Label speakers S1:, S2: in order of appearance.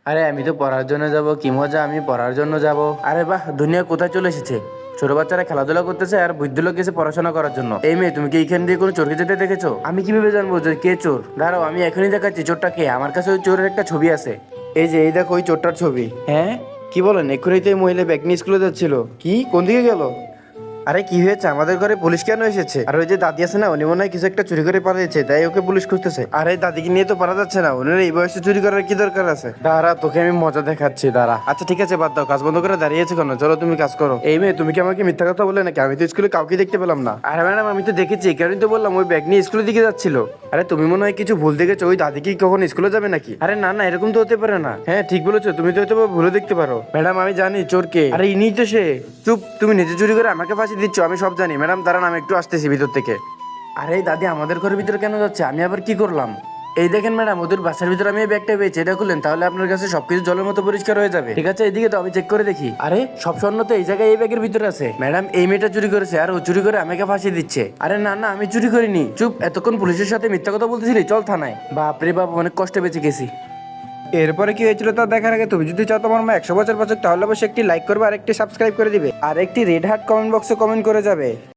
S1: আরে আমি তো পড়ার জন্য যাব, কি মজা, আমি পড়ার জন্য যাব। আরে বাহ, দুনিয়া কোথায় চলে এসেছে। ছোট বাচ্চারা খেলাধুলা করতেছে আর বৃদ্ধ লোক গেছে পড়াশোনা করার জন্য। এই মেয়ে, তুমি কি এইখান দিয়ে কোনো চোরকে যেতে দেখেছো? আমি কিভাবে জানবো যে কে চোর? দাঁড়াও, আমি এখনই দেখাচ্ছি চোরটা কে। আমার কাছে ওই চোরের একটা ছবি আছে। এই যে, এই দেখো ওই চোরটার ছবি। হ্যাঁ, কি বলেন? এক্ষুনি তো এই মহিলা ব্যাগ নিয়ে স্কুলে যাচ্ছিল। কি, কোন দিকে গেল? আরে কি হয়েছে? আমাদের ঘরে পুলিশ কেন এসেছে? আর ওই যে দাদি আছে না, উনি মনে হয় কিছু একটা চুরি করে পালিয়েছে, তাই ওকে পুলিশ খুঁজতেছে। আরে দাদিকে নিয়ে তো পারা যাচ্ছে না, ওনার এই বয়সে চুরি করার কি দরকার আছে? দাঁড়া, তোকে আমি মজা দেখাচ্ছি, দাঁড়া। আচ্ছা ঠিক আছে, বাদ দাও, কাজ বন্ধ করে দাঁড়িয়েছে কেন? চলো তুমি কাজ করো। এই মেয়ে, তুমি কি আমাকে মিথ্যা কথা বলে নাকি? আমি তো স্কুলে কাউকে দেখতে পেলাম না। আরে ম্যাডাম, আমি তো দেখেছি, এই কারণেই তো বললাম ওই ব্যাগ নিয়ে স্কুলের দিকে যাচ্ছিল। আরে তুমি মনে হয় কিছু ভুল দেখেছো, ওই দাদি কি কখন স্কুলে যাবে নাকি? আরে না না, এরকম তো হতে পারে না। হ্যাঁ ঠিক বলেছো, তুমি তো হয়তো ভুলে দেখতে পারো। ম্যাডাম আমি জানি চোর কে। আরে ইনি তো সে। চুপ, তুমি নিজে চুরি করে আমাকে ফাঁসি দিচ্ছ, আমি সব জানি। ম্যাডাম দাঁড়ান, আমি একটু আসতেছি ভিতর থেকে। আরে এই দাদি আমাদের ঘরের ভিতরে কেন যাচ্ছে? আমি আবার কি করলাম? এই দেখেন ম্যাডাম, ওদের বাসার ভিতরে আমি এই ব্যাগটা পেয়েছি, এটা খুলেন, তাহলে আপনার কাছে সবকিছু জলের মতো পরিষ্কার হয়ে যাবে। ঠিক আছে, এইদিকে তো আমি চেক করে দেখি। আরে সব স্বর্ণ তো এই জায়গায় এই ব্যাগের ভিতরে আছে। ম্যাডাম, এই মেয়েটা চুরি করেছে আর ও চুরি করে আমাকে ফাঁসি দিচ্ছে। আরে না না, আমি চুরি করিনি। চুপ, এতক্ষণ পুলিশের সাথে মিথ্যা কথা বলতেছিলি, চল থানায়। বাপ রে বাপ, অনেক কষ্টে বেঁচে গেছি।
S2: এরপরে কি হয়েছিল তা দেখার আগে তুমি যদি চাও তোমার মা 100 বছর বাঁচুক, তাহলে অবশ্যই একটি লাইক করবে আর একটি সাবস্ক্রাইব করে দিবে আর একটি রেড হার্ট কমেন্ট বক্সে কমেন্ট করে যাবে।